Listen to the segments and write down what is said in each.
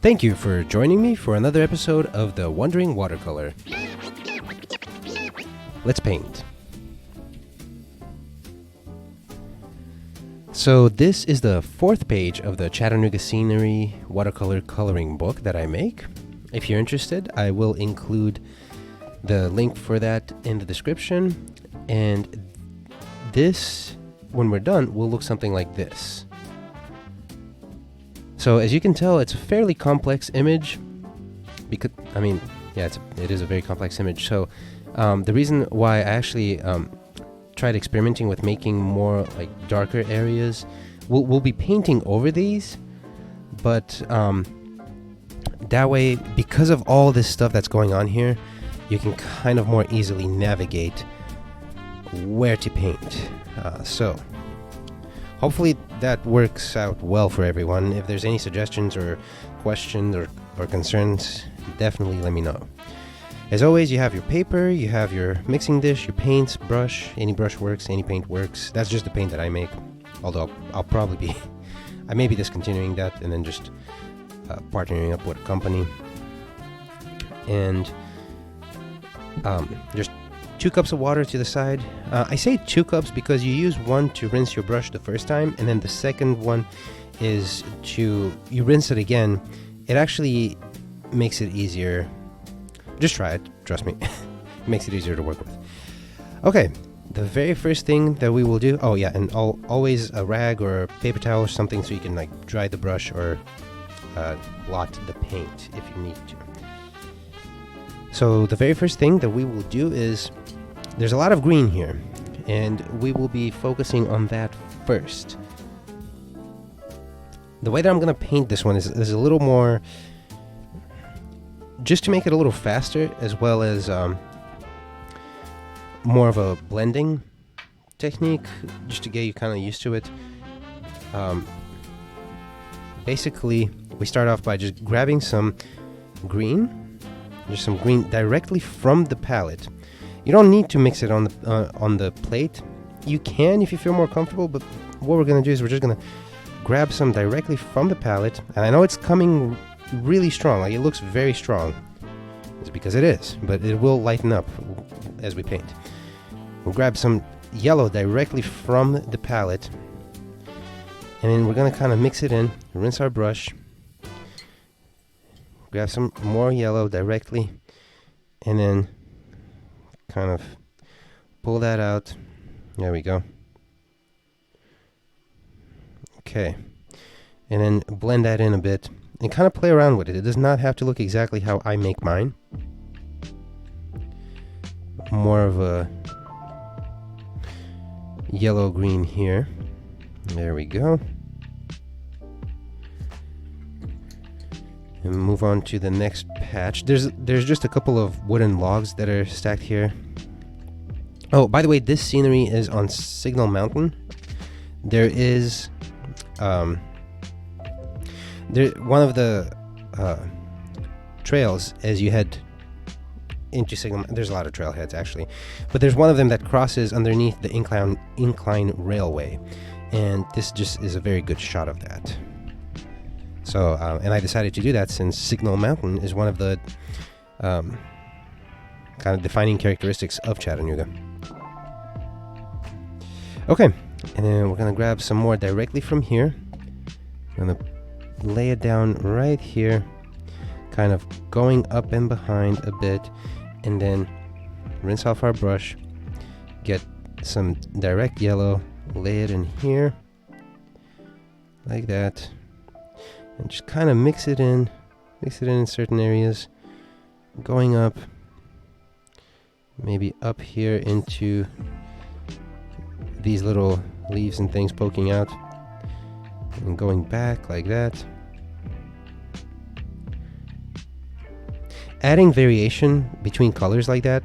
Thank you for joining me for another episode of the Wandering Watercolor. Let's paint. So this is the fourth page of the Chattanooga Scenery Watercolor Coloring book that I make. If you're interested, I will include the link for that in the description. And this, when we're done, will look something like this. So as you can tell, it's a fairly complex image. Because it is a very complex image. So the reason why I actually tried experimenting with making more like darker areas, we'll be painting over these, but that way, because of all this stuff that's going on here, you can kind of more easily navigate where to paint. So hopefully that works out well for everyone. If there's any suggestions or questions or concerns, definitely let me know. As always, you have your paper, you have your mixing dish, your paints, brush. Any brush works, any paint works. That's just the paint that I make. Although I may be discontinuing that and then just partnering up with a company. And just 2 cups of water to the side. I say 2 cups because you use one to rinse your brush the first time, and then the second one is you rinse it again. It actually makes it easier. Just try it, trust me. It makes it easier to work with. Okay, the very first thing that we will do, and always a rag or a paper towel or something so you can like dry the brush or blot the paint if you need to. So the very first thing that we will do is, there's a lot of green here, and we will be focusing on that first. The way that I'm going to paint this one is a little more, just to make it a little faster, as well as more of a blending technique, just to get you kind of used to it. Basically, we start off by just grabbing some green directly from the palette. You don't need to mix it on the plate. You can if you feel more comfortable, but what we're going to do is we're just going to grab some directly from the palette. And I know it's coming really strong, like it looks very strong. It's because it is, but it will lighten up as we paint. We'll grab some yellow directly from the palette, and then we're going to kind of mix it in, rinse our brush, grab some more yellow directly, and then kind of pull that out. There we go. Okay, and then blend that in a bit and kind of play around with it. It does not have to look exactly how I make mine. More of a yellow green here. There we go. And move on to the next patch. There's just a couple of wooden logs that are stacked here. Oh, by the way, this scenery is on Signal Mountain. There is one of the trails as you head into Signal. There's a lot of trailheads actually, but there's one of them that crosses underneath the incline railway, and this just is a very good shot of that. So, and I decided to do that since Signal Mountain is one of the kind of defining characteristics of Chattanooga. Okay, and then we're going to grab some more directly from here. I'm going to lay it down right here, kind of going up and behind a bit, and then rinse off our brush, get some direct yellow, lay it in here, like that. And just kind of mix it in certain areas, going up, maybe up here into these little leaves and things poking out, and going back like that. Adding variation between colors like that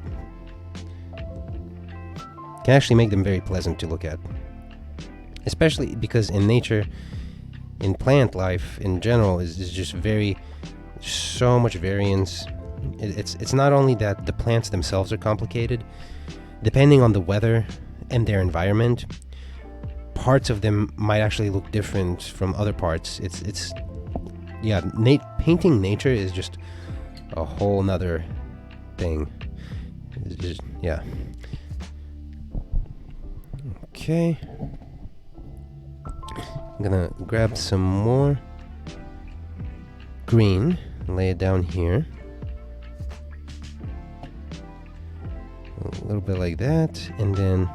can actually make them very pleasant to look at, especially because in nature, in plant life in general, is just so much variance. It's not only that the plants themselves are complicated, depending on the weather and their environment, parts of them might actually look different from other parts. It's yeah, painting nature is just a whole nother thing. It's just, yeah. Okay. I'm gonna grab some more green, lay it down here. A little bit like that, and then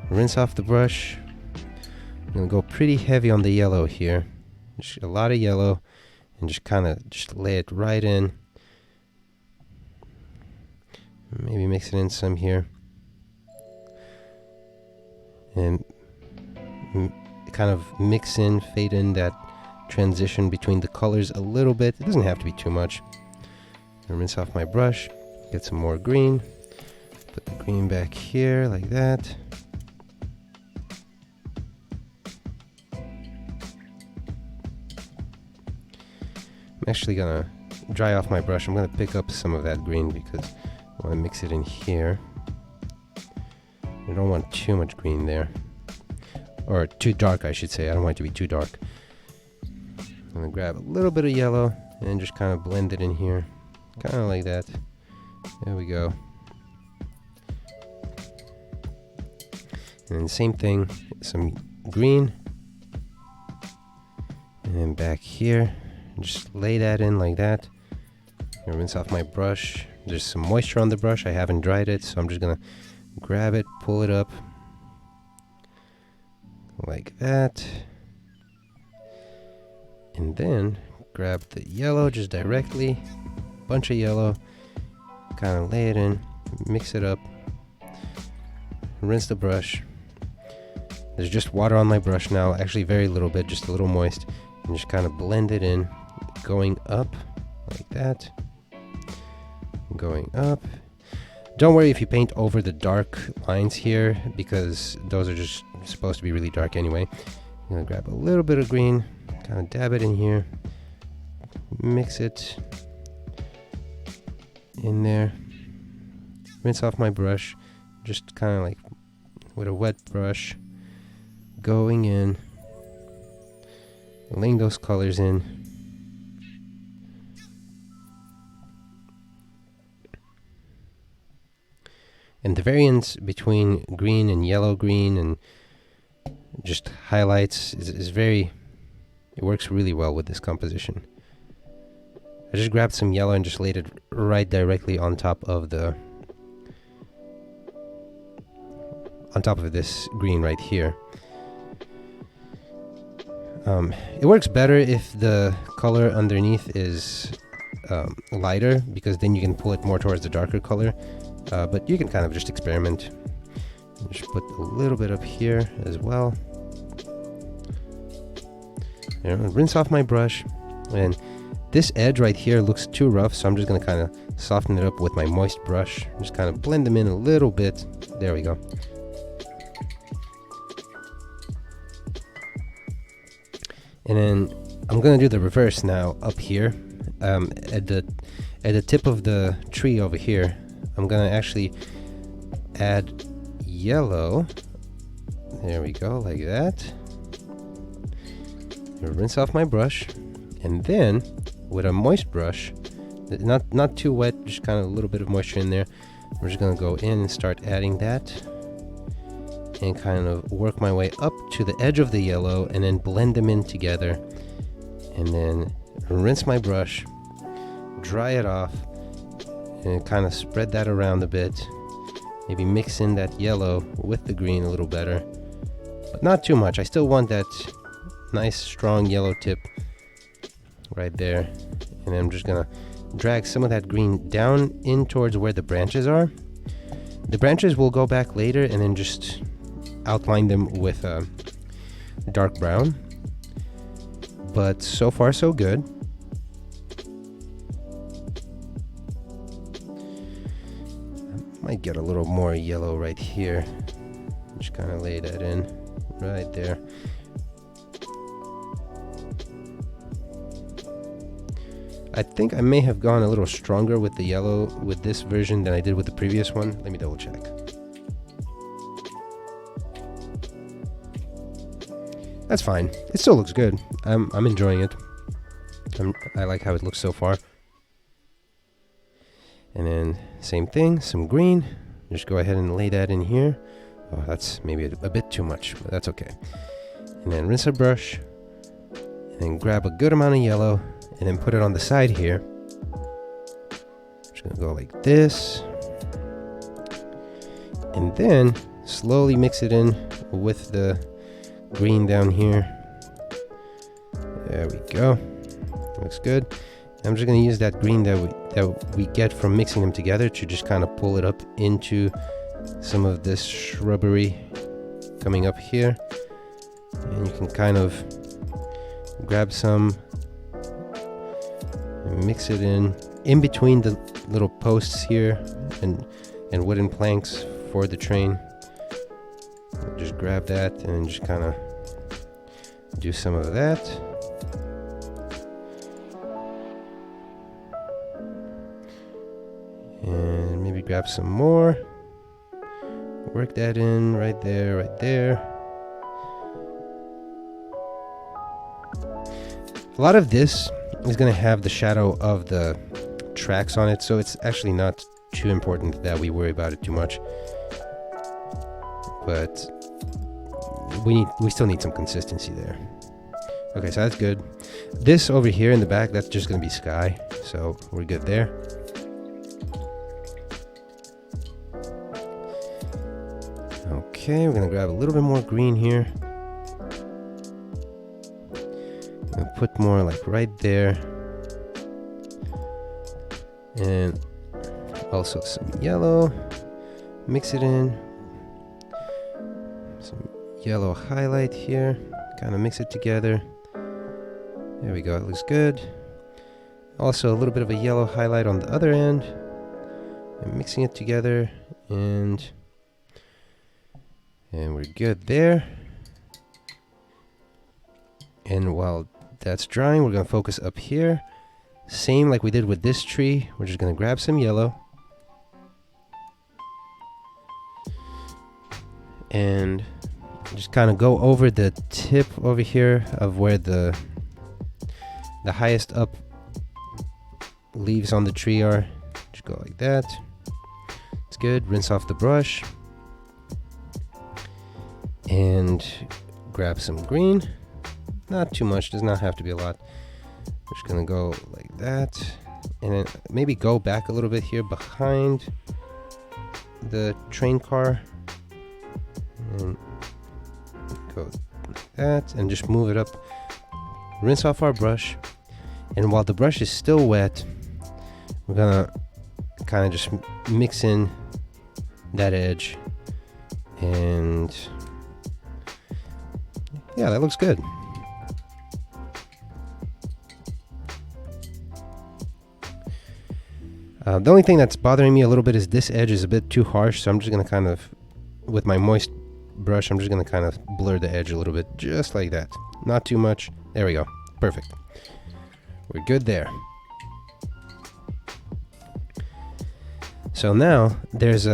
rinse off the brush. I'm gonna go pretty heavy on the yellow here. Just a lot of yellow, and just kind of just lay it right in. Maybe mix it in some here. And kind of mix in, fade in that transition between the colors a little bit. It doesn't have to be too much. Rinse off my brush, get some more green. Put the green back here like that. I'm actually gonna dry off my brush. I'm gonna pick up some of that green because I want to mix it in here. I don't want too much green there. Or too dark, I should say. I don't want it to be too dark. I'm gonna grab a little bit of yellow and just kind of blend it in here. Kind of like that. There we go. And same thing, some green. And then back here, just lay that in like that. I'm gonna rinse off my brush. There's some moisture on the brush. I haven't dried it, so I'm just gonna grab it, pull it up like that. And then grab the yellow just directly, bunch of yellow, kind of lay it in, mix it up, rinse the brush. There's just water on my brush now, actually very little bit, just a little moist, and just kind of blend it in, going up like that, going up. Don't worry if you paint over the dark lines here, because those are just supposed to be really dark anyway. I'm gonna grab a little bit of green, kind of dab it in here, mix it in there, rinse off my brush, just kind of like with a wet brush, going in, laying those colors in. And the variance between green and yellow green and just highlights is very, it works really well with this composition. I just grabbed some yellow and just laid it right directly on top of this green right here. It works better if the color underneath is lighter, because then you can pull it more towards the darker color. But you can kind of just experiment. Just put a little bit up here as well. And rinse off my brush. And this edge right here looks too rough, so I'm just going to kind of soften it up with my moist brush. Just kind of blend them in a little bit. There we go. And then I'm going to do the reverse now up here. At the tip of the tree over here, I'm gonna actually add yellow. There we go, like that. Rinse off my brush, and then with a moist brush, not too wet, just kind of a little bit of moisture in there. We're just gonna go in and start adding that, and kind of work my way up to the edge of the yellow, and then blend them in together, and then rinse my brush, dry it off, and kind of spread that around a bit. Maybe mix in that yellow with the green a little better, but not too much. I still want that nice strong yellow tip right there. And then I'm just gonna drag some of that green down in towards where the branches are. The branches will go back later and then just outline them with dark brown. But so far so good. Might get a little more yellow right here. Just kind of lay that in right there. I think I may have gone a little stronger with the yellow with this version than I did with the previous one. Let me double check. That's fine. It still looks good. I'm enjoying it. I like how it looks so far. And then same thing, some green. Just go ahead and lay that in here. Oh, that's maybe a bit too much, but that's okay. And then rinse our brush. And then grab a good amount of yellow and then put it on the side here. Just gonna go like this. And then slowly mix it in with the green down here. There we go. Looks good. I'm just going to use that green that we get from mixing them together to just kind of pull it up into some of this shrubbery coming up here. And you can kind of grab some and mix it in between the little posts here and wooden planks for the train. Just grab that and just kind of do some of that. And maybe grab some more. Work that in right there, right there. A lot of this is going to have the shadow of the tracks on it, so it's actually not too important that we worry about it too much. But we still need some consistency there. Okay, so that's good. This over here in the back, that's just going to be sky, so we're good there. Okay, we're going to grab a little bit more green here. And put more like right there. And also some yellow. Mix it in. Some yellow highlight here. Kind of mix it together. There we go, it looks good. Also a little bit of a yellow highlight on the other end. And mixing it together, and we're good there. And while that's drying, we're going to focus up here. Same like we did with this tree. We're just going to grab some yellow. And just kind of go over the tip over here of where the highest up leaves on the tree are. Just go like that. It's good. Rinse off the brush. And grab some green. Not too much, does not have to be a lot. We're just gonna go like that. And then maybe go back a little bit here behind the train car. And go like that. And just move it up. Rinse off our brush. And while the brush is still wet, we're gonna kind of just mix in that edge. And yeah, that looks good. The only thing that's bothering me a little bit is this edge is a bit too harsh, so I'm just going to kind of, with my moist brush, I'm just going to kind of blur the edge a little bit, just like that. Not too much. There we go. Perfect. We're good there. So now, there's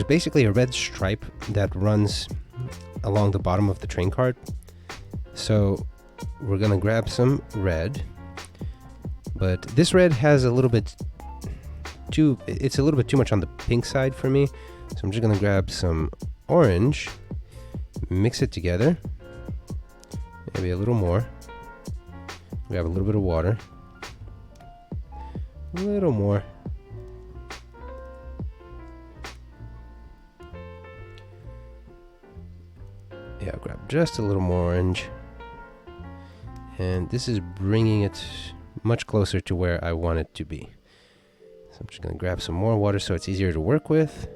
basically a red stripe that runs along the bottom of the train cart. So we're going to grab some red, but this red has a little bit it's a little bit too much on the pink side for me. So I'm just going to grab some orange, mix it together, maybe a little more. Grab a little bit of water, a little more. Yeah, grab just a little more orange. And this is bringing it much closer to where I want it to be. So I'm just going to grab some more water so it's easier to work with.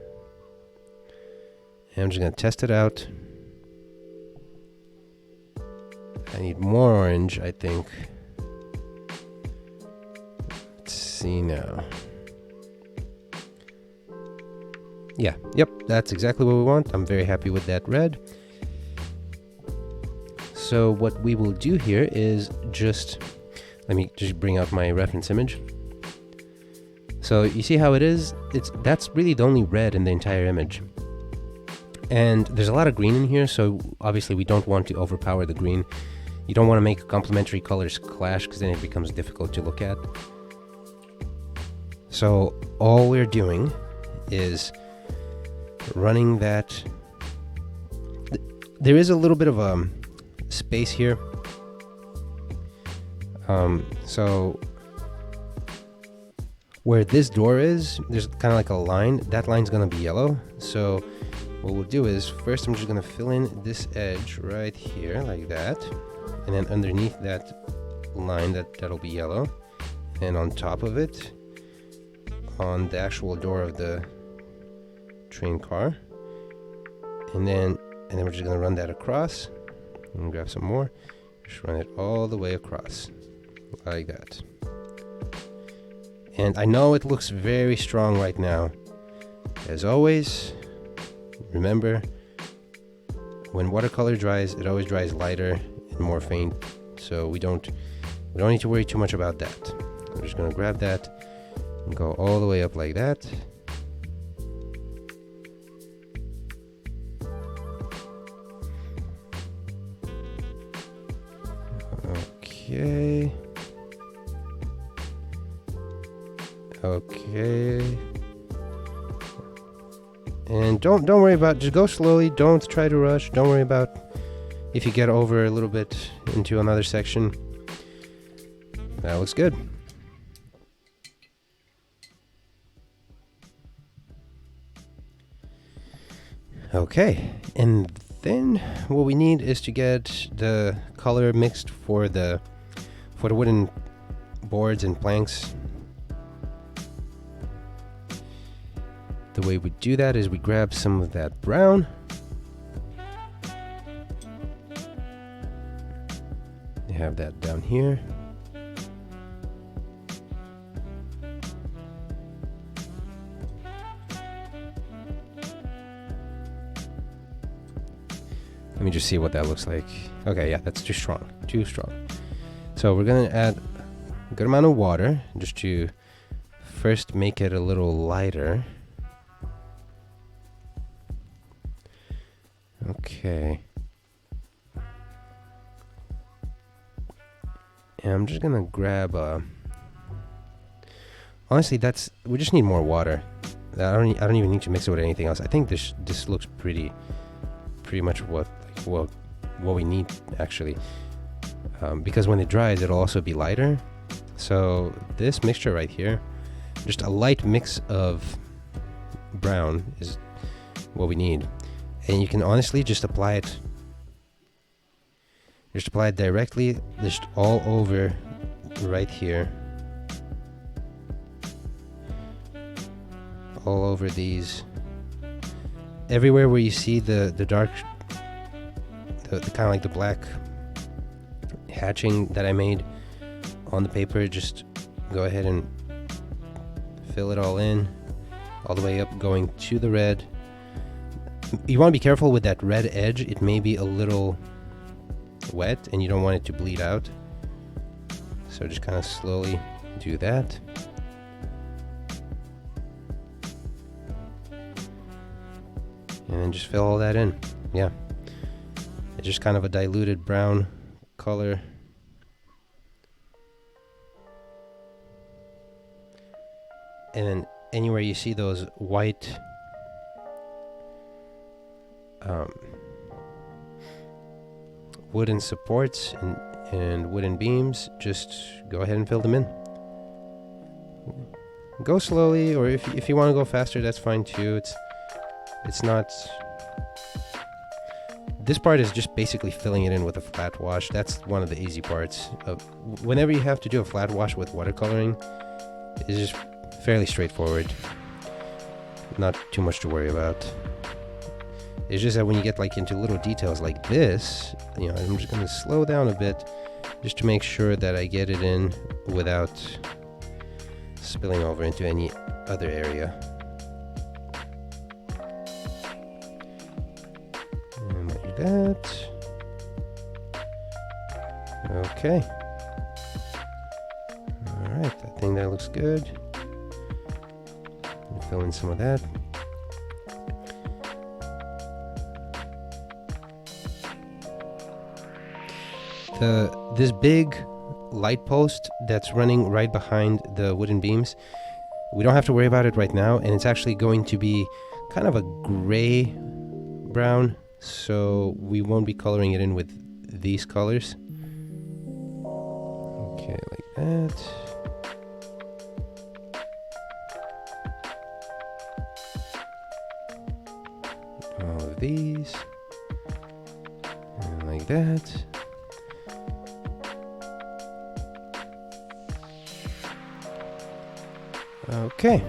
And I'm just going to test it out. I need more orange, I think. Let's see now. Yeah, yep, that's exactly what we want. I'm very happy with that red. So what we will do here is let me just bring out my reference image. So you see how it is? That's really the only red in the entire image. And there's a lot of green in here, so obviously we don't want to overpower the green. You don't want to make complementary colors clash because then it becomes difficult to look at. So all we're doing is running that. There is a little bit of a space here. So where this door is, there's kind of like a line. That line's going to be yellow. So what we'll do is first I'm just going to fill in this edge right here like that. And then underneath that line, that'll be yellow. And on top of it, on the actual door of the train car. And then we're just going to run that across. And grab some more. Just run it all the way across. Like that. And I know it looks very strong right now. As always, remember, when watercolor dries, it always dries lighter and more faint. So we don't need to worry too much about that. I'm just gonna grab that and go all the way up like that. Okay. Okay. And don't worry about, just go slowly, don't try to rush, don't worry about if you get over a little bit into another section. That looks good. Okay, and then what we need is to get the color mixed for the wooden boards and planks. The way we do that is we grab some of that brown. You have that down here. Let me just see what that looks like. Okay, yeah, that's too strong, too strong. So we're gonna add a good amount of water just to first make it a little lighter. Okay. And I'm just gonna grab honestly, we just need more water. I don't even need to mix it with anything else. I think this looks pretty much what we need actually. Because when it dries, it'll also be lighter. So this mixture right here, just a light mix of brown is what we need. And you can honestly just apply it. Just apply it directly, just all over right here. All over these. Everywhere where you see the dark, the kind of like the black hatching that I made on the paper, just go ahead and fill it all in, all the way up, going to the red. You want to be careful with that red edge. It may be a little wet and you don't want it to bleed out. So just kind of slowly do that. And then just fill all that in. Yeah. It's just kind of a diluted brown color. And then anywhere you see those white wooden supports and wooden beams, just go ahead and fill them in. Go slowly, or if you want to go faster, that's fine too. It's not. This part is just basically filling it in with a flat wash. That's one of the easy parts. Whenever you have to do a flat wash with watercoloring, it's just fairly straightforward. Not too much to worry about. It's just that when you get like into little details like this, you know, I'm just going to slow down a bit just to make sure that I get it in without spilling over into any other area. And like that. Okay. Alright, I think that looks good. Fill in some of that. this big light post that's running right behind the wooden beams, we don't have to worry about it right now, and it's actually going to be kind of a gray brown, so we won't be coloring it in with these colors. Okay, like that. All of these, and like that. Okay,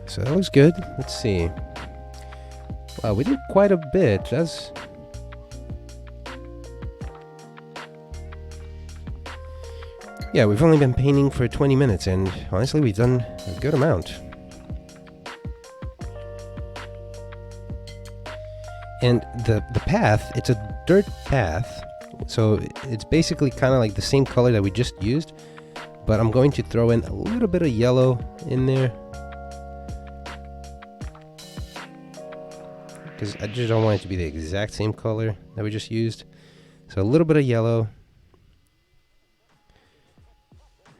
so that looks good. Let's see. Wow, we did quite a bit. That's... yeah, we've only been painting for 20 minutes, and honestly, we've done a good amount. And the path, it's a dirt path, so it's basically kind of like the same color that we just used, but I'm going to throw in a little bit of yellow in there, because I just don't want it to be the exact same color that we just used. So a little bit of yellow.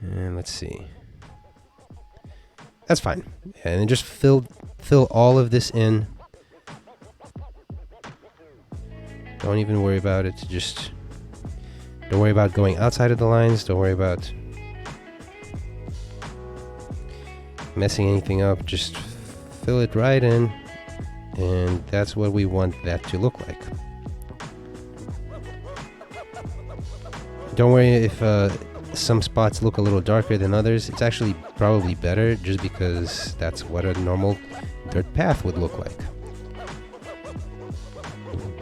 And let's see. That's fine. And then just fill all of this in. Don't even worry about it. Just don't worry about going outside of the lines. Don't worry about messing anything up. Just fill it right in. And that's what we want that to look like. Don't worry if some spots look a little darker than others. It's actually probably better just because that's what a normal dirt path would look like.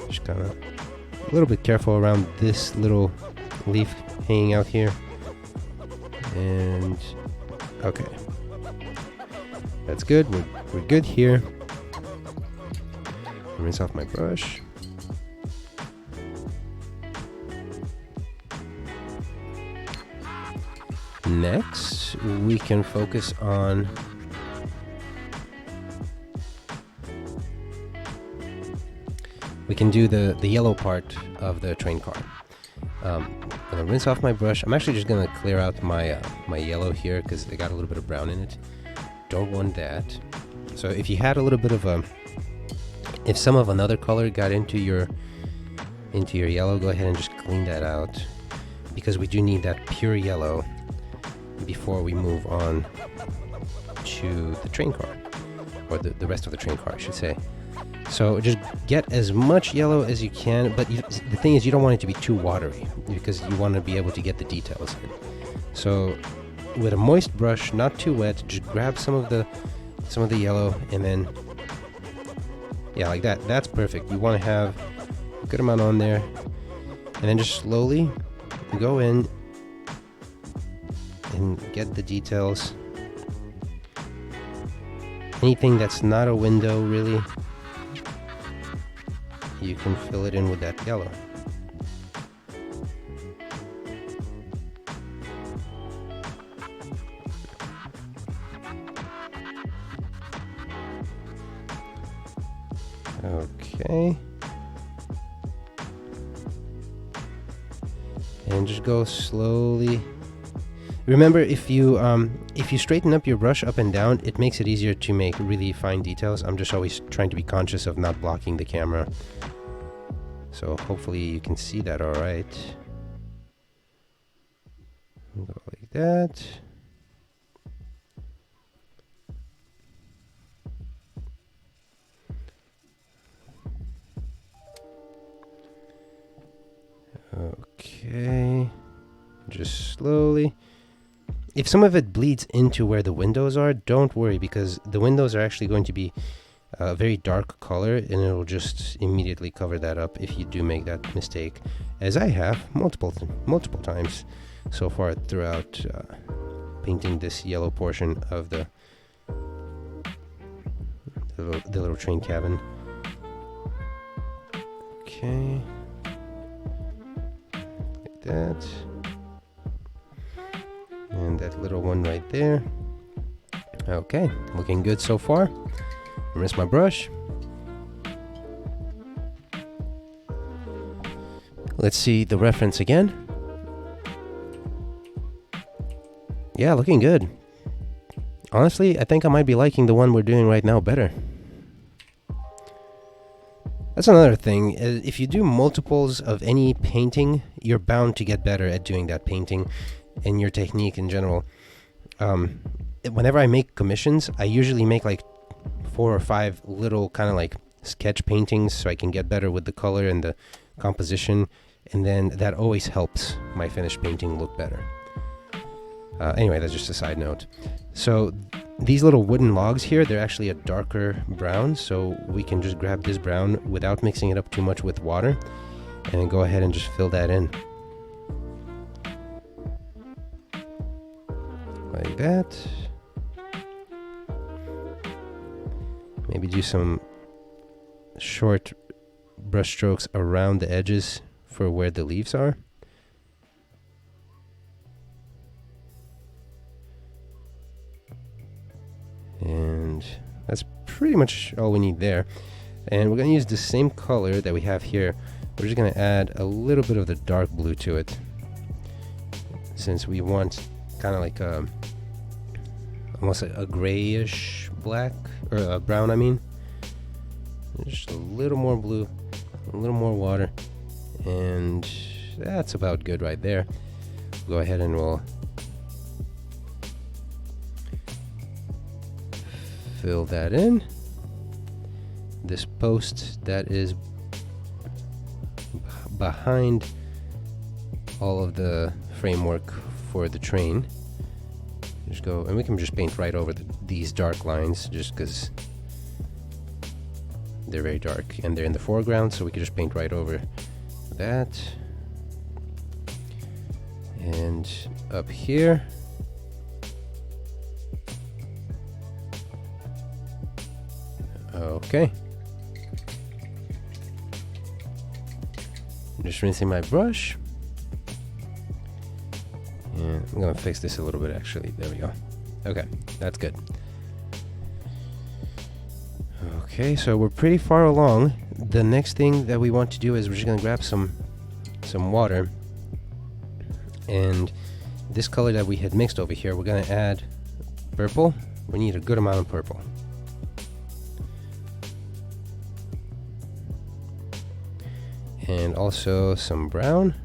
Just kind of a little bit careful around this little leaf hanging out here. And okay, that's good. We're good here. Rinse off my brush. Next, we can focus on do the yellow part of the train car. I'm gonna rinse off my brush. I'm actually just gonna clear out my my yellow here because it got a little bit of brown in it. Don't want that. So if you had a little bit of if some of another color got into your yellow, go ahead and just clean that out, because we do need that pure yellow before we move on to the train car, or the rest of the train car, I should say. So just get as much yellow as you can, but the thing is, you don't want it to be too watery, because you want to be able to get the details in. So with a moist brush, not too wet, just grab some of the yellow, and then yeah, like that. That's perfect. You want to have a good amount on there, and then just slowly go in and get the details. Anything that's not a window, really, you can fill it in with that yellow. Okay. And just go slowly. Remember, if you straighten up your brush up and down, it makes it easier to make really fine details. I'm just always trying to be conscious of not blocking the camera. So hopefully you can see that all right. Go like that. Okay, just slowly. If some of it bleeds into where the windows are, don't worry, because the windows are actually going to be a very dark color, and it'll just immediately cover that up if you do make that mistake, as I have multiple times so far throughout painting this yellow portion of the little train cabin. Okay. That, and that little one right there. Okay, looking good so far. Rinse my brush. Let's see the reference again. Yeah, looking good. Honestly, I think I might be liking the one we're doing right now better. That's another thing. If you do multiples of any painting, you're bound to get better at doing that painting and your technique in general. Whenever I make commissions, I usually make like 4 or 5 little kind of like sketch paintings so I can get better with the color and the composition, and then that always helps my finished painting look better. Anyway, that's just a side note. So these little wooden logs here, they're actually a darker brown, so we can just grab this brown without mixing it up too much with water, and then go ahead and just fill that in. Like that. Maybe do some short brush strokes around the edges for where the leaves are. And that's pretty much all we need there. And we're going to use the same color that we have here. We're just going to add a little bit of the dark blue to it, since we want kind of like almost a grayish black, or brown, I mean. Just a little more blue, a little more water, and that's about good right there. We'll go ahead and we'll fill that in. This post that is behind all of the framework for the train. Just go, and we can just paint right over these dark lines, just because they're very dark and they're in the foreground, so we can just paint right over that. And up here, okay. I'm just rinsing my brush. And I'm gonna fix this a little bit actually. There we go. Okay, that's good. Okay, so we're pretty far along. The next thing that we want to do is we're just gonna grab some water. And this color that we had mixed over here, we're gonna add purple. We need a good amount of purple. And also some brown.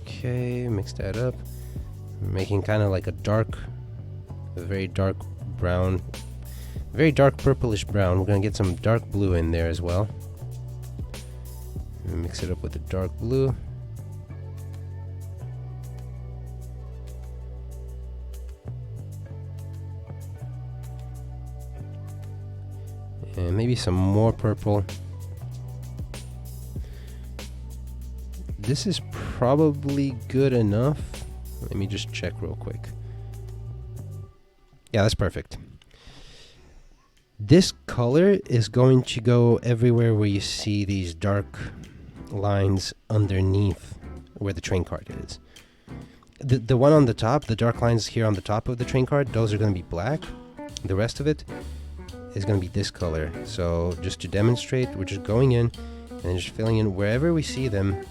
Okay, mix that up. Making kind of like a very dark brown, very dark purplish brown. We're gonna get some dark blue in there as well. And mix it up with the dark blue. And maybe some more purple. This is probably good enough. Let me just check real quick. Yeah, that's perfect. This color is going to go everywhere where you see these dark lines underneath where the train card is. The one on the top, the dark lines here on the top of the train card, those are going to be black. The rest of it is going to be this color. So just to demonstrate, we're just going in and just filling in wherever we see them.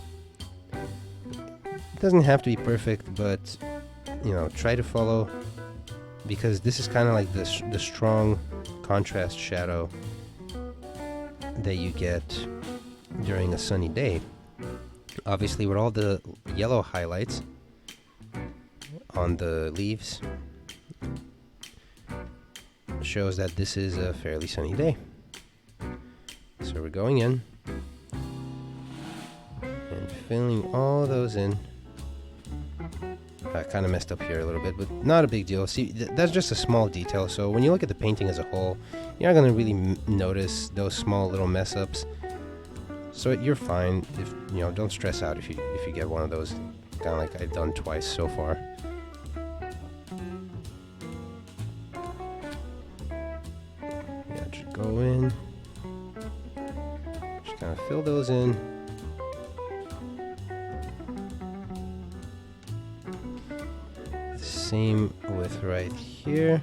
It doesn't have to be perfect, but you know, try to follow, because this is kind of like the strong contrast shadow that you get during a sunny day. Obviously, with all the yellow highlights on the leaves, shows that this is a fairly sunny day. So we're going in and filling all those in. I kind of messed up here a little bit, but not a big deal. See, that's just a small detail. So when you look at the painting as a whole, you're not going to really notice those small little mess ups. So you're fine. If you know, don't stress out if you get one of those, kind of like I've done twice so far. Yeah, just go in, just kind of fill those in. Same with right here,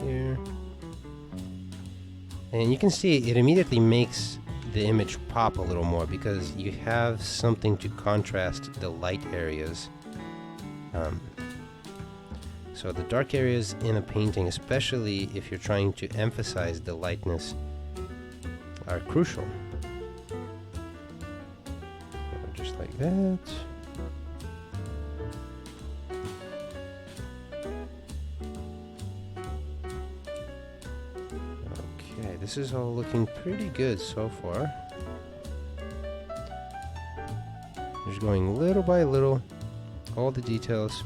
here, and you can see it immediately makes the image pop a little more because you have something to contrast the light areas. So the dark areas in a painting, especially if you're trying to emphasize the lightness, are crucial. Just like that. Okay, this is all looking pretty good so far. Just going little by little, all the details.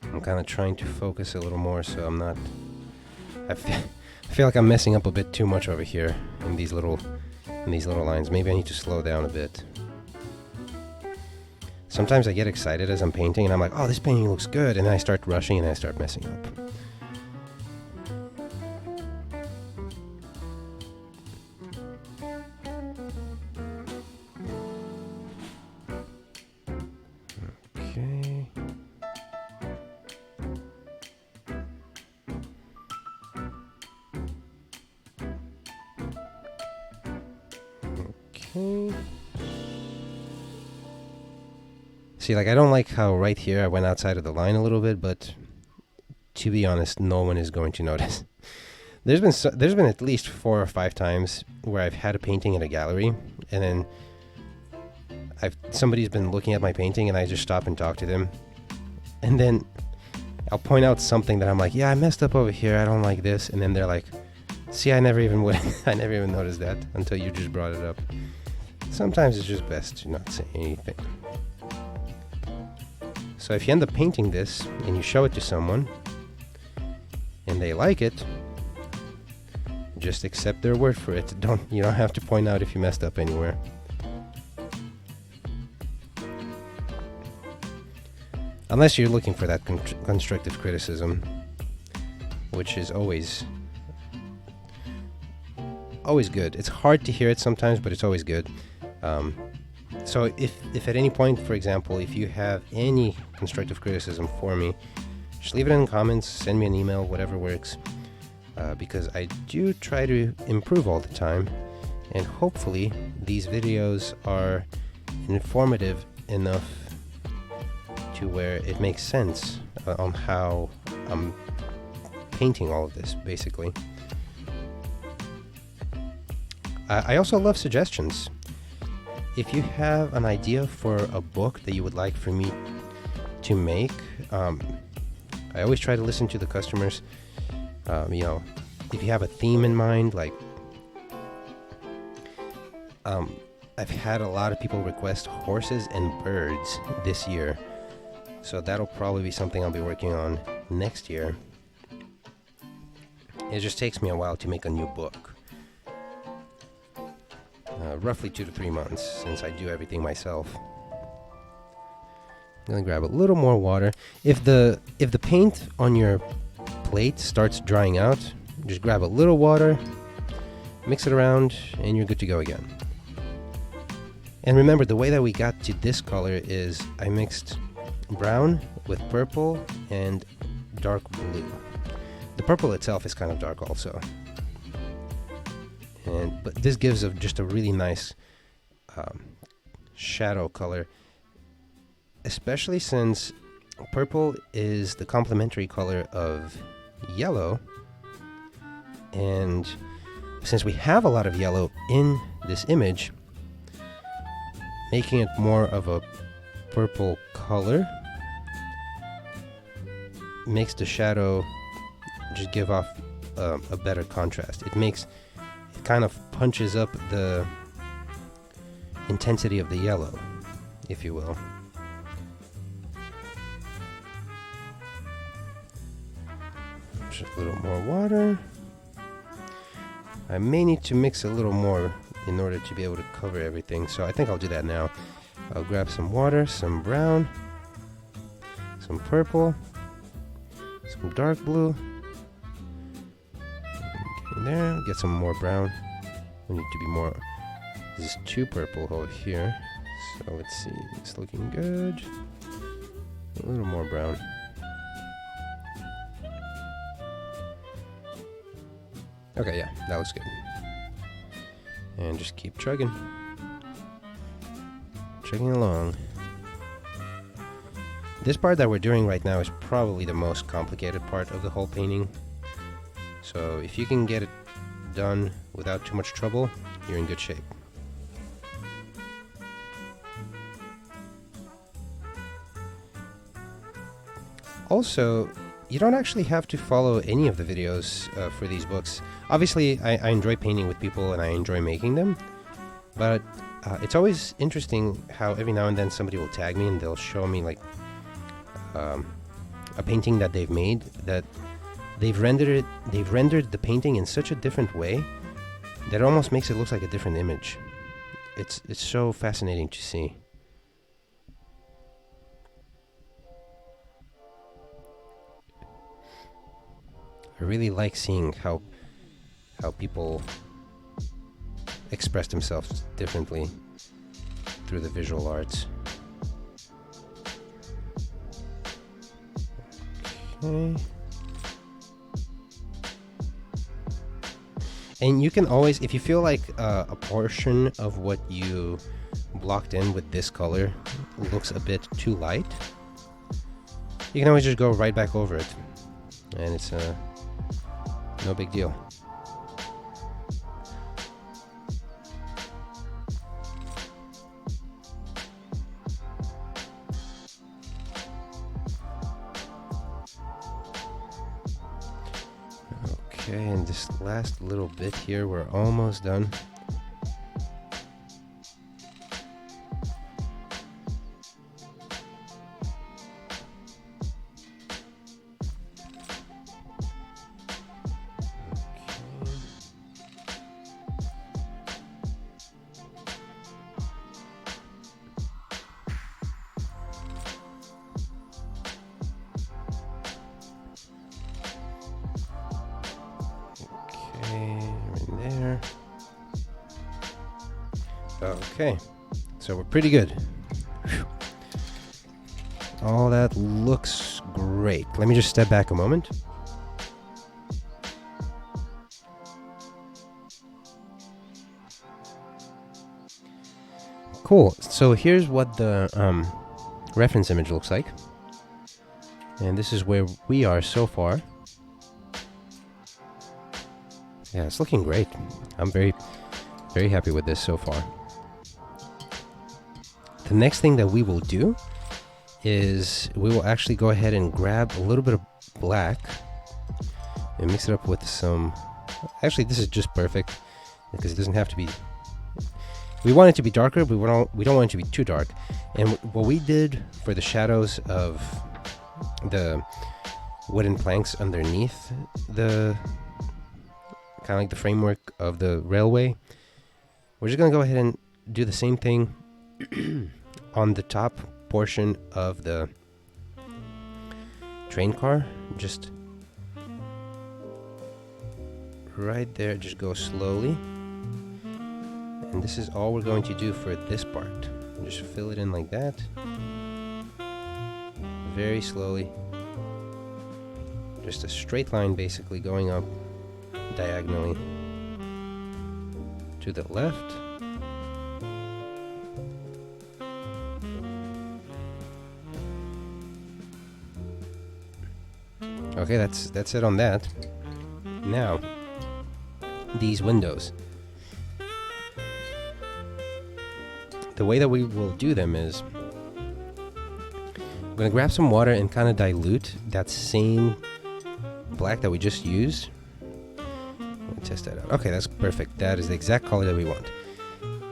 I'm kind of trying to focus a little more so I'm not... I feel like I'm messing up a bit too much over here in these little lines. Maybe I need to slow down a bit. Sometimes I get excited as I'm painting and I'm like, oh, this painting looks good, and then I start rushing and I start messing up. Okay. Okay. See, like, I don't like how right here I went outside of the line a little bit, but to be honest, no one is going to notice. There's been at least 4 or 5 times where I've had a painting in a gallery, and then somebody's been looking at my painting, and I just stop and talk to them, and then I'll point out something that I'm like, yeah, I messed up over here, I don't like this, and then they're like, see, I never even noticed that until you just brought it up. Sometimes it's just best to not say anything. So if you end up painting this and you show it to someone and they like it, just accept their word for it. You don't have to point out if you messed up anywhere. Unless you're looking for that constructive criticism, which is always good. It's hard to hear it sometimes, but it's always good. So if at any point, for example, if you have any constructive criticism for me, just leave it in the comments, send me an email, whatever works, because I do try to improve all the time, and hopefully these videos are informative enough to where it makes sense on how I'm painting all of this, basically. I also love suggestions. If you have an idea for a book that you would like for me to make, I always try to listen to the customers. If you have a theme in mind, like I've had a lot of people request horses and birds this year, so that'll probably be something I'll be working on next year. It just takes me a while to make a new book. Roughly 2 to 3 months, since I do everything myself. I'm gonna grab a little more water. If the paint on your plate starts drying out, just grab a little water, mix it around, and you're good to go again. And remember, the way that we got to this color is I mixed brown with purple and dark blue. The purple itself is kind of dark also. But this gives just a really nice shadow color, especially since purple is the complementary color of yellow, and since we have a lot of yellow in this image, making it more of a purple color makes the shadow just give off a better contrast. It kind of punches up the intensity of the yellow, if you will. Just a little more water. I may need to mix a little more in order to be able to cover everything, so I think I'll do that now. I'll grab some water, some brown, some purple, some dark blue. in there. Get some more brown. We need to be more. This is too purple over here. So let's see. It's looking good. A little more brown. Okay, yeah, that looks good. And just keep chugging. Chugging along. This part that we're doing right now is probably the most complicated part of the whole painting. So if you can get it done without too much trouble, you're in good shape. Also, you don't actually have to follow any of the videos for these books. Obviously, I enjoy painting with people and I enjoy making them, but it's always interesting how every now and then somebody will tag me and they'll show me like a painting that they've made, that they've rendered the painting in such a different way that it almost makes it look like a different image. It's so fascinating to see. I really like seeing how people express themselves differently through the visual arts. Okay. And you can always, if you feel like a portion of what you blocked in with this color looks a bit too light, you can always just go right back over it, and it's no big deal. Okay, and this last little bit here, we're almost done. There. Okay, so we're pretty good. Whew. All that looks great. Let me just step back a moment. Cool. So here's what the reference image looks like, and this is where we are so far. Yeah, it's looking great. I'm very, very happy with this so far. The next thing that we will do is we will actually go ahead and grab a little bit of black and mix it up with some... Actually, this is just perfect because it doesn't have to be... We want it to be darker, but we don't want it to be too dark. And what we did for the shadows of the wooden planks underneath the... kind of like the framework of the railway, we're just gonna go ahead and do the same thing on the top portion of the train car. Just right there, just go slowly, and this is all we're going to do for this part. Just fill it in like that, very slowly, just a straight line basically going up diagonally to the left. Okay, that's it on that. Now, these windows. The way that we will do them is I'm going to grab some water and kind of dilute that same black that we just used. Test that out. Okay, that's perfect. That is the exact color that we want.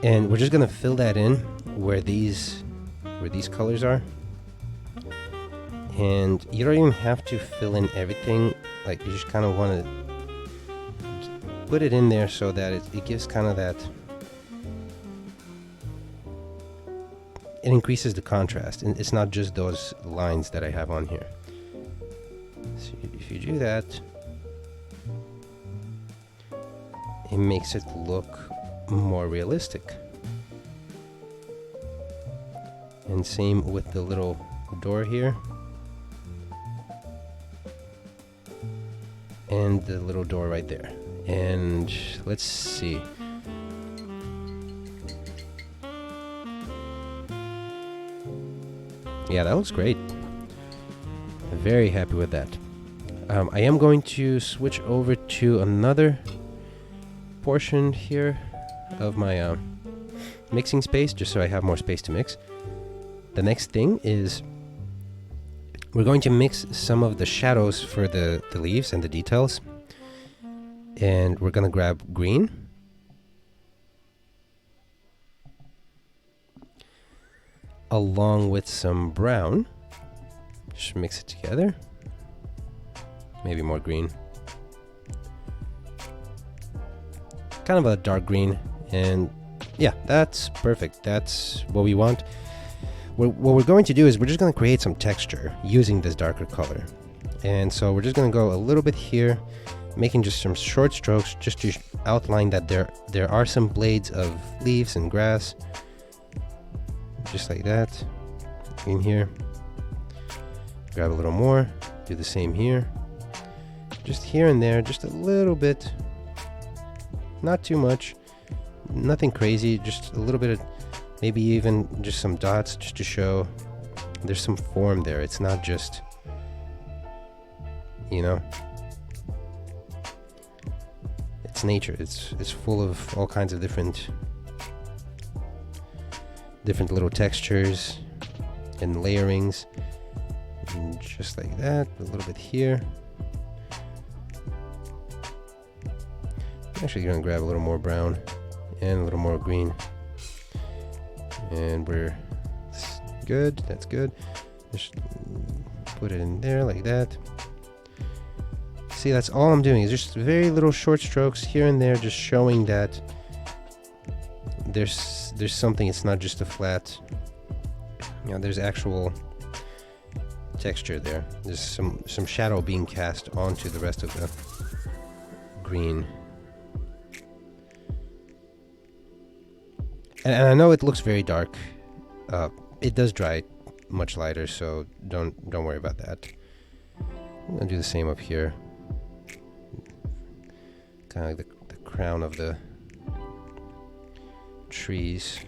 And we're just gonna fill that in where these colors are. And you don't even have to fill in everything. Like, you just kind of want to put it in there so that it gives kind of that... It increases the contrast, and it's not just those lines that I have on here. So if you do that, it makes it look more realistic. And same with the little door here. And the little door right there. And let's see. Yeah, that looks great. Very happy with that. I am going to switch over to another portion here of my mixing space, just so I have more space to mix. The next thing is we're going to mix some of the shadows for the leaves and the details. And we're going to grab green. Along with some brown. Just mix it together. Maybe more green. Kind of a dark green. And yeah, that's perfect. That's what we want. What we're going to do is we're just going to create some texture using this darker color. And so we're just going to go a little bit here, making just some short strokes just to outline that there are some blades of leaves and grass. Just like that. In here. Grab a little more. Do the same here. Just here and there, just a little bit. Not too much. Nothing crazy, just a little bit of, maybe even just some dots just to show there's some form there. It's not just, you know, it's nature. It's full of all kinds of different little textures and layerings. And just like that, a little bit here. Actually, gonna grab a little more brown and a little more green. And we're good. That's good. Just put it in there like that. See, that's all I'm doing is just very little short strokes here and there, just showing that there's something. It's not just a flat. You know, there's actual texture there. There's some shadow being cast onto the rest of the green. And I know it looks very dark. It does dry much lighter, so don't worry about that. I'm gonna do the same up here. Kind of like the crown of the trees.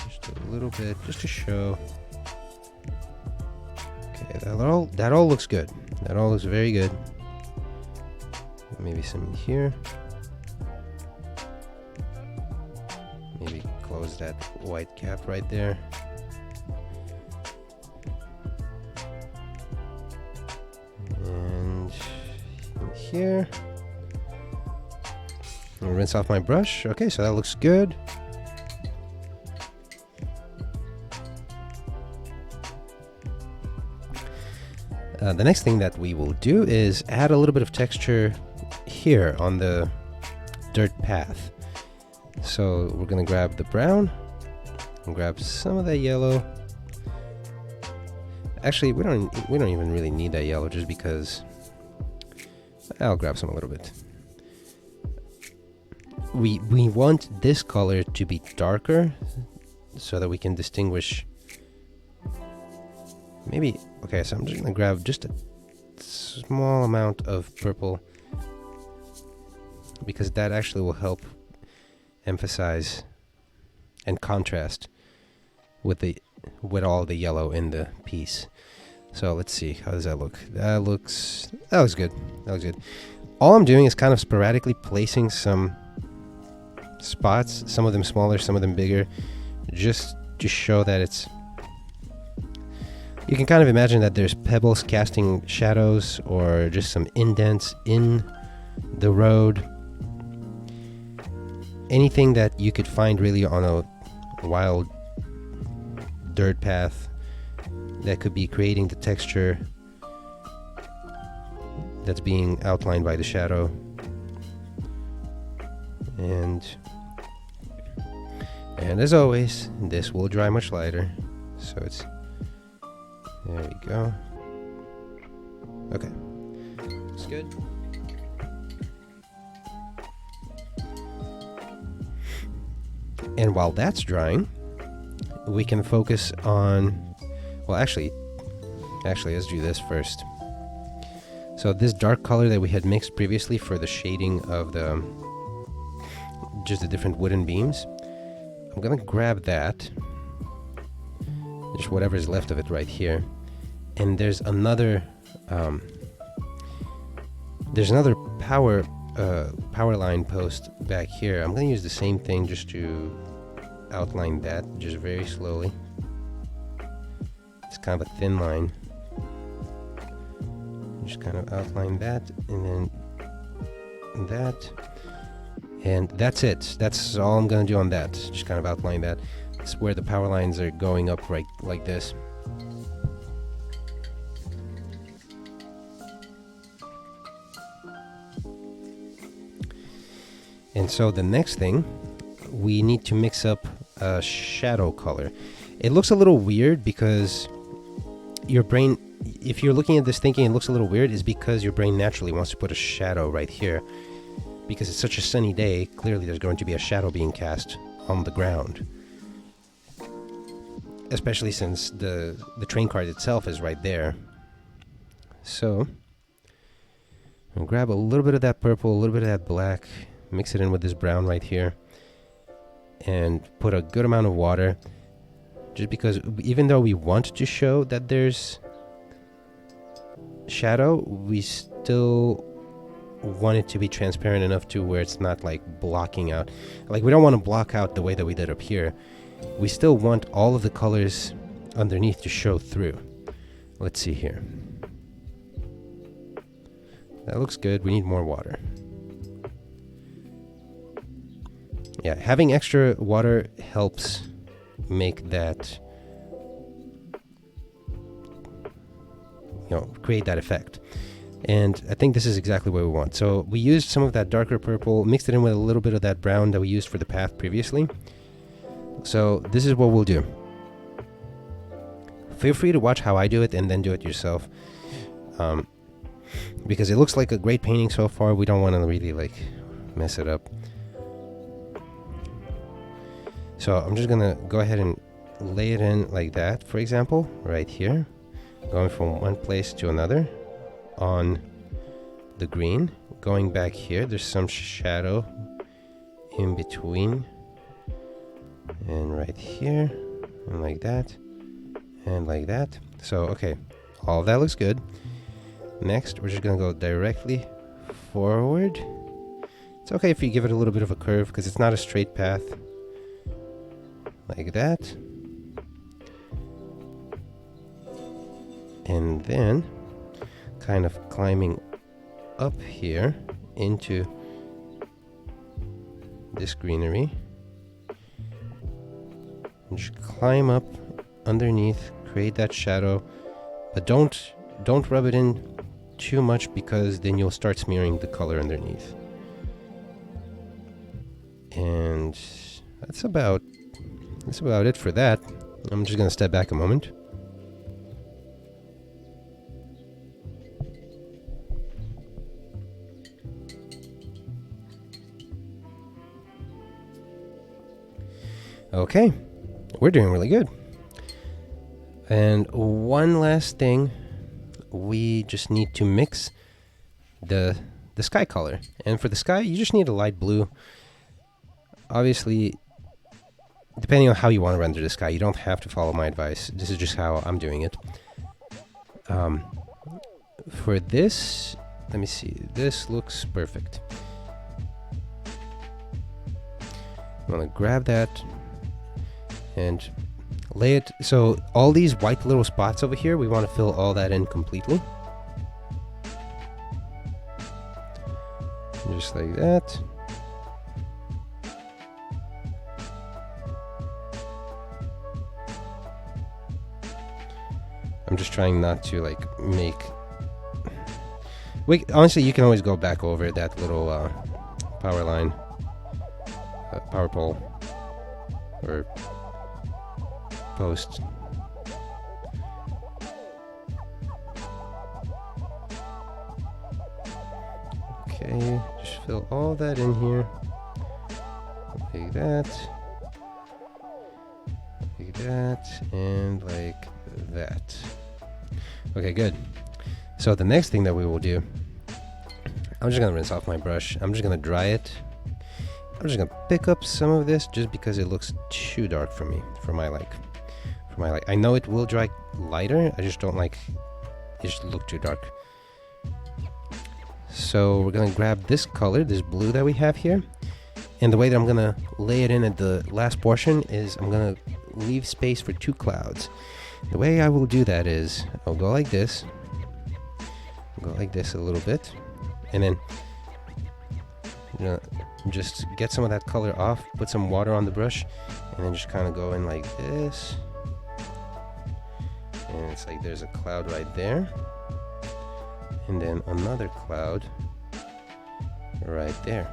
Just a little bit, just to show. Okay, that all looks good. That all looks very good. Maybe some here. Maybe close that white cap right there. And here. I'll rinse off my brush. Okay, so that looks good. The next thing that we will do is add a little bit of texture here on the dirt path. So we're gonna grab the brown and grab some of that yellow. Actually, we don't even really need that yellow, just because I'll grab some a little bit. We want this color to be darker so that we can distinguish. Maybe, okay, so I'm just gonna grab just a small amount of purple, because that actually will help emphasize and contrast with all the yellow in the piece. So let's see, how does that look? That looks good. That looks good. All I'm doing is kind of sporadically placing some spots, some of them smaller, some of them bigger, just to show that it's. You can kind of imagine that there's pebbles casting shadows, or just some indents in the road. Anything that you could find really on a wild dirt path that could be creating the texture that's being outlined by the shadow. And as always, this will dry much lighter, so it's. There we go. Okay. Looks good. And while that's drying, we can focus on, well, actually, let's do this first. So this dark color that we had mixed previously for the shading of just the different wooden beams, I'm gonna grab that, just whatever is left of it right here, and there's another power line post back here. I'm gonna use the same thing just to outline that, just very slowly. It's kind of a thin line. Just kind of outline that, and then that, and that's it. That's all I'm gonna do on that. Just kind of outline that. It's where the power lines are going up right like this. And so the next thing, we need to mix up a shadow color. It looks a little weird because your brain, if you're looking at this thinking it looks a little weird, is because your brain naturally wants to put a shadow right here. Because it's such a sunny day, clearly there's going to be a shadow being cast on the ground. Especially since the train card itself is right there. So, I'll grab a little bit of that purple, a little bit of that black, mix it in with this brown right here, and put a good amount of water. Just because even though we want to show that there's shadow, we still want it to be transparent enough to where it's not like blocking out. Like, we don't want to block out the way that we did up here. We still want all of the colors underneath to show through. Let's see here. That looks good. We need more water. Yeah, having extra water helps make that, create that effect. And I think this is exactly what we want. So we used some of that darker purple, mixed it in with a little bit of that brown that we used for the path previously. So this is what we'll do. Feel free to watch how I do it and then do it yourself. Because it looks like a great painting so far. We don't want to really mess it up. So I'm just gonna go ahead and lay it in like that, for example, right here. Going from one place to another on the green. Going back here, there's some shadow in between. And right here, and like that, and like that. So, okay, all of that looks good. Next, we're just gonna go directly forward. It's okay if you give it a little bit of a curve because it's not a straight path. Like that. And then kind of climbing up here into this greenery. And just climb up underneath, create that shadow, but don't rub it in too much because then you'll start smearing the color underneath. And that's about it for that. I'm just gonna step back a moment. Okay, we're doing really good. And one last thing, we just need to mix the sky color. And for the sky, you just need a light blue. Obviously, depending on how you want to render the sky, you don't have to follow my advice. This is just how I'm doing it. For this, let me see. This looks perfect. I'm gonna grab that and lay it. So all these white little spots over here, we want to fill all that in completely. Just like that. I'm just trying not to make... honestly, you can always go back over that little power line, power pole, or post. Okay, just fill all that in here, like that. that, and like that. Okay, good. So the next thing that we will do, I'm just gonna rinse off my brush. I'm just gonna dry it. I'm just gonna pick up some of this just because it looks too dark for me, for my like. I know it will dry lighter, I just don't like it just look too dark. So we're gonna grab this color, this blue that we have here, and the way that I'm gonna lay it in at the last portion is I'm gonna leave space for two clouds. The way I will do that is I'll go like this, a little bit, and then just get some of that color off, put some water on the brush, and then just kind of go in like this. And it's like there's a cloud right there, and then another cloud right there.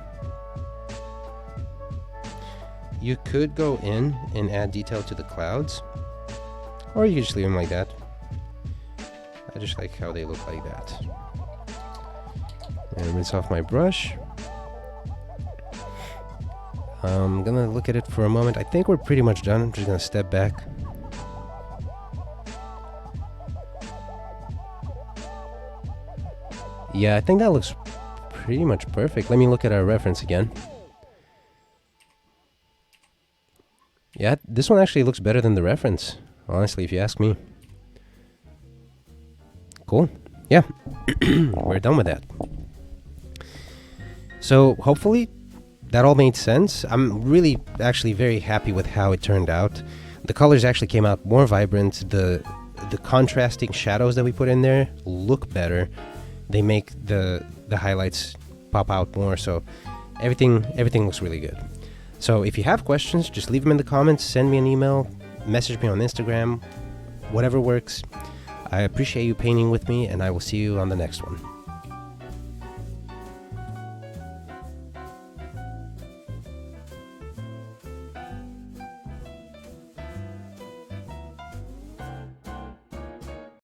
You could go in and add detail to the clouds, or you can just leave them like that. I just like how they look like that. And rinse off my brush. I'm gonna look at it for a moment. I think we're pretty much done. I'm just gonna step back. Yeah, I think that looks pretty much perfect. Let me look at our reference again. Yeah, this one actually looks better than the reference, honestly, if you ask me. Cool. Yeah, we're done with that. So hopefully that all made sense. I'm really actually very happy with how it turned out. The colors actually came out more vibrant. The contrasting shadows that we put in there look better. They make the highlights pop out more, so everything looks really good. So if you have questions, just leave them in the comments, send me an email, message me on Instagram, whatever works. I appreciate you painting with me, and I will see you on the next one.